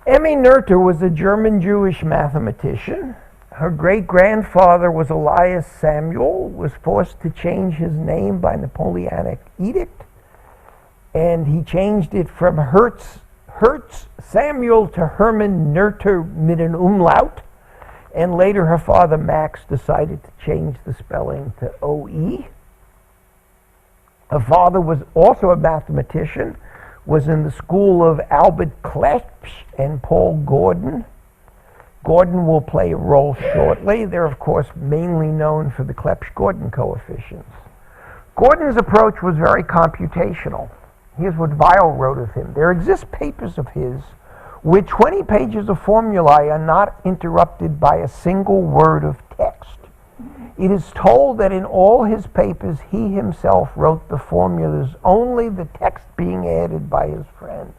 Emmy Noether was a German-Jewish mathematician. Her great-grandfather was Elias Samuel, was forced to change his name by Napoleonic edict, and he changed it from Hertz Samuel to Hermann Noether mit an umlaut, and later her father Max decided to change the spelling to O-E. Her father was also a mathematician, was in the school of Albert Clebsch and Paul Gordon. Gordon will play a role shortly. They're, of course, mainly known for the Clebsch-Gordon coefficients. Gordon's approach was very computational. Here's what Weil wrote of him. There exist papers of his where 20 pages of formulae are not interrupted by a single word of text. It is told that in all his papers he himself wrote the formulas, only the text being added by his friends.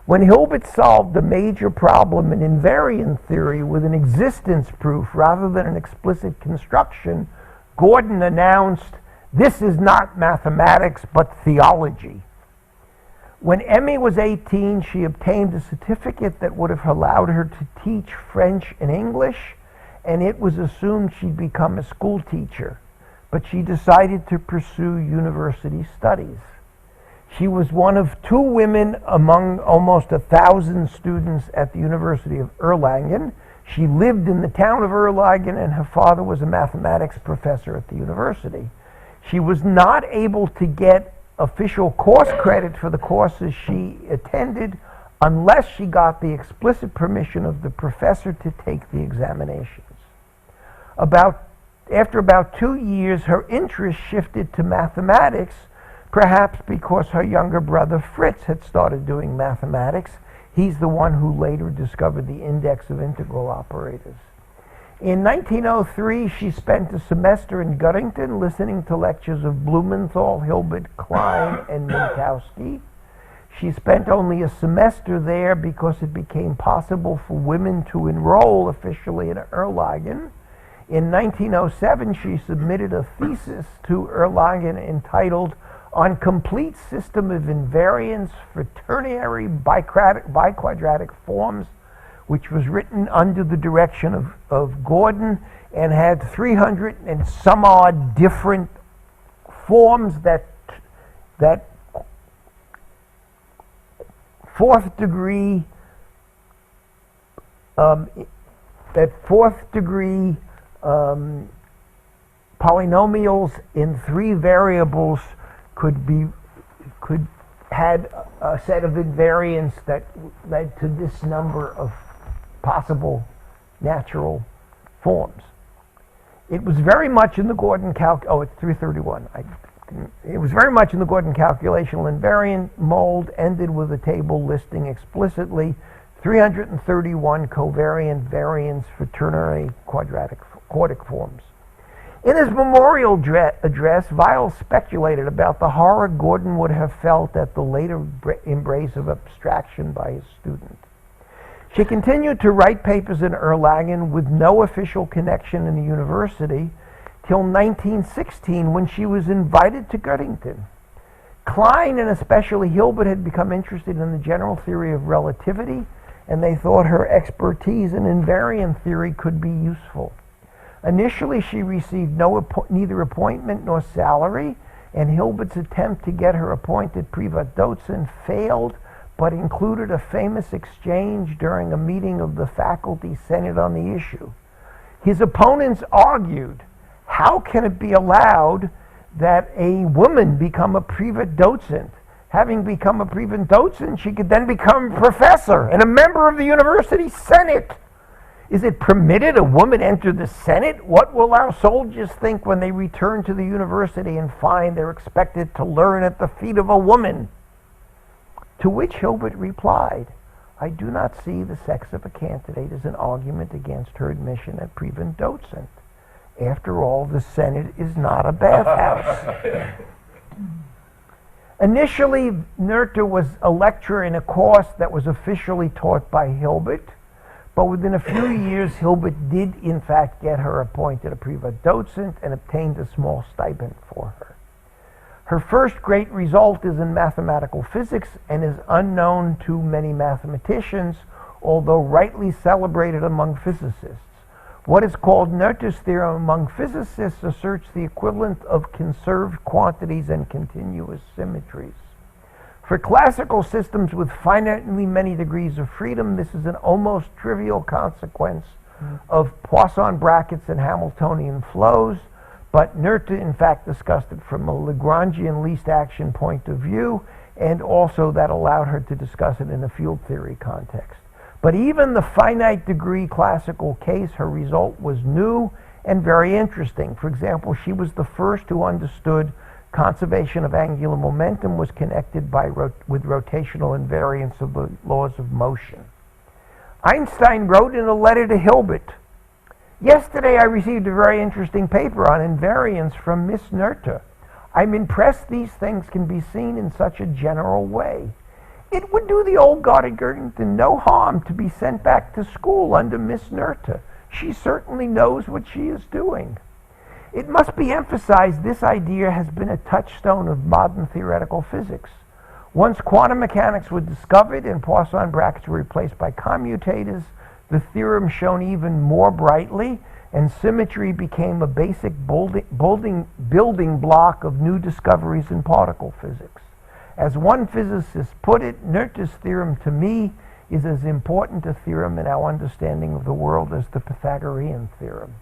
When Hilbert solved a major problem in invariant theory with an existence proof rather than an explicit construction, Gordon announced, "This is not mathematics, but theology." When Emmy was 18, she obtained a certificate that would have allowed her to teach French and English, and it was assumed she'd become a school teacher, but she decided to pursue university studies. She was one of 2 women among almost 1,000 students at the University of Erlangen. She lived in the town of Erlangen, and her father was a mathematics professor at the university. She was not able to get official course credit for the courses she attended unless she got the explicit permission of the professor to take the examinations. After about 2 years, her interest shifted to mathematics, perhaps because her younger brother Fritz had started doing mathematics. He's the one who later discovered the index of integral operators. In 1903, she spent a semester in Göttingen listening to lectures of Blumenthal, Hilbert, Klein, and Minkowski. She spent only a semester there because it became possible for women to enroll officially in Erlangen. In 1907, she submitted a thesis to Erlangen entitled "On Complete System of Invariants for Ternary Biquadratic Forms," which was written under the direction of Gordon and had 300 and some odd different forms that fourth degree polynomials in 3 variables had a set of invariants that led to this number of possible natural forms. It was very much in the Gordon it's 331. It was very much in the Gordon calculational invariant mold, ended with a table listing explicitly 331 covariant variants for ternary quartic forms. In his memorial address, Weil speculated about the horror Gordon would have felt at the later embrace of abstraction by his student. She continued to write papers in Erlangen with no official connection in the university till 1916, when she was invited to Göttingen. Klein and especially Hilbert had become interested in the general theory of relativity, and they thought her expertise in invariant theory could be useful. Initially, she received neither appointment nor salary, and Hilbert's attempt to get her appointed Privatdozent failed, but included a famous exchange during a meeting of the faculty senate on the issue. His opponents argued, how can it be allowed that a woman become a Privatdozent? Having become a Privatdozent, she could then become a professor and a member of the university senate. Is it permitted a woman enter the Senate? What will our soldiers think when they return to the university and find they're expected to learn at the feet of a woman? To which Hilbert replied, I do not see the sex of a candidate as an argument against her admission at Privatdozent. After all, the Senate is not a bathhouse. Initially, Noether was a lecturer in a course that was officially taught by Hilbert. But within a few years, Hilbert did in fact get her appointed a Privatdozent and obtained a small stipend for her. Her first great result is in mathematical physics and is unknown to many mathematicians, although rightly celebrated among physicists. What is called Noether's theorem among physicists asserts the equivalent of conserved quantities and continuous symmetries. For classical systems with finitely many degrees of freedom, this is an almost trivial consequence of Poisson brackets and Hamiltonian flows, but Noether in fact discussed it from a Lagrangian least action point of view, and also that allowed her to discuss it in a field theory context. But even the finite degree classical case, her result was new and very interesting. For example, she was the first who understood conservation of angular momentum was connected with rotational invariance of the laws of motion. Einstein wrote in a letter to Hilbert, "Yesterday I received a very interesting paper on invariance from Miss Noether. I'm impressed these things can be seen in such a general way. It would do the old Göttingen no harm to be sent back to school under Miss Noether. She certainly knows what she is doing." It must be emphasized this idea has been a touchstone of modern theoretical physics. Once quantum mechanics were discovered and Poisson brackets were replaced by commutators, the theorem shone even more brightly, and symmetry became a basic building block of new discoveries in particle physics. As one physicist put it, Noether's theorem to me is as important a theorem in our understanding of the world as the Pythagorean theorem.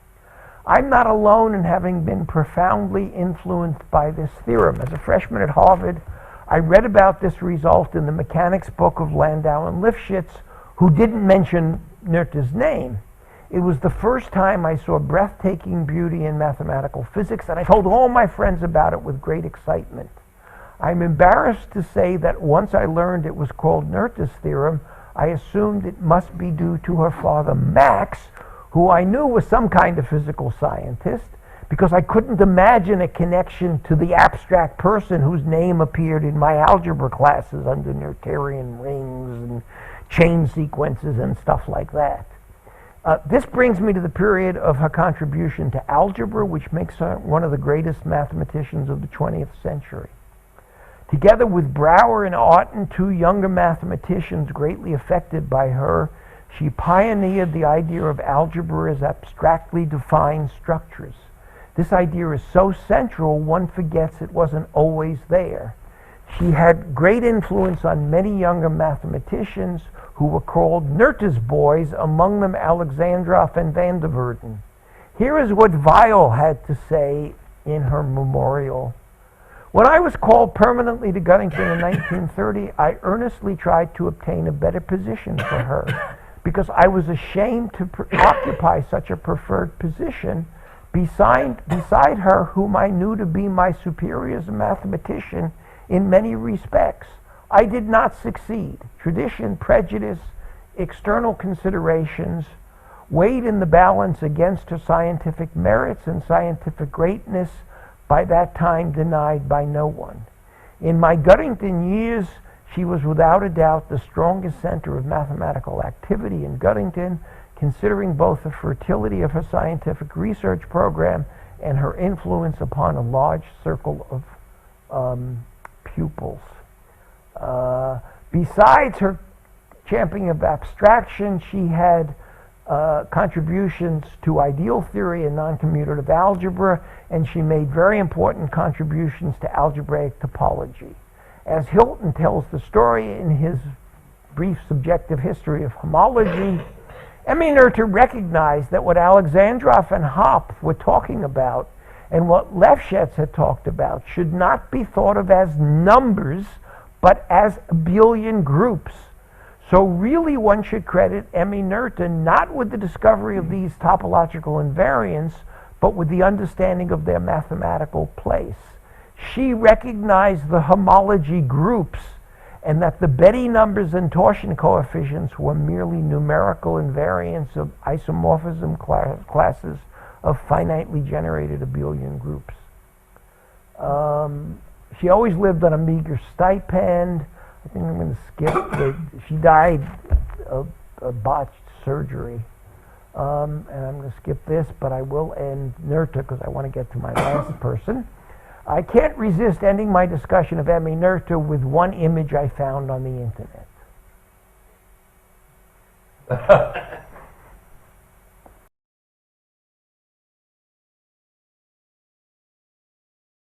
I'm not alone in having been profoundly influenced by this theorem. As a freshman at Harvard, I read about this result in the mechanics book of Landau and Lifshitz, who didn't mention Noether's name. It was the first time I saw breathtaking beauty in mathematical physics, and I told all my friends about it with great excitement. I'm embarrassed to say that once I learned it was called Noether's theorem, I assumed it must be due to her father, Max, who I knew was some kind of physical scientist, because I couldn't imagine a connection to the abstract person whose name appeared in my algebra classes under Noetherian rings and chain sequences and stuff like that. This brings me to the period of her contribution to algebra, which makes her one of the greatest mathematicians of the 20th century. Together with Brouwer and Artin, two younger mathematicians greatly affected by her, she pioneered the idea of algebra as abstractly defined structures. This idea is so central, one forgets it wasn't always there. She had great influence on many younger mathematicians who were called Noether's boys, among them Alexandrov and van der Waerden. Here is what Weil had to say in her memorial. "When I was called permanently to Göttingen in 1930, I earnestly tried to obtain a better position for her, because I was ashamed to occupy such a preferred position beside her, whom I knew to be my superior as a mathematician in many respects. I did not succeed. Tradition, prejudice, external considerations weighed in the balance against her scientific merits and scientific greatness, by that time denied by no one. In my Göttingen years, she was without a doubt the strongest center of mathematical activity in Göttingen, considering both the fertility of her scientific research program and her influence upon a large circle of pupils. Besides her championing of abstraction, she had contributions to ideal theory and non-commutative algebra, and she made very important contributions to algebraic topology. As Hilton tells the story in his brief subjective history of homology, Emmy Noether recognized that what Alexandrov and Hopf were talking about and what Lefschetz had talked about should not be thought of as numbers, but as abelian groups. So really one should credit Emmy Noether not with the discovery of these topological invariants, but with the understanding of their mathematical place. She recognized the homology groups and that the Betti numbers and torsion coefficients were merely numerical invariants of isomorphism classes of finitely generated abelian groups. She always lived on a meager stipend. I think I'm going to skip. She died of a botched surgery. And I'm going to skip this, but I will end Noether because I want to get to my last person. I can't resist ending my discussion of Emmy Noether with one image I found on the internet.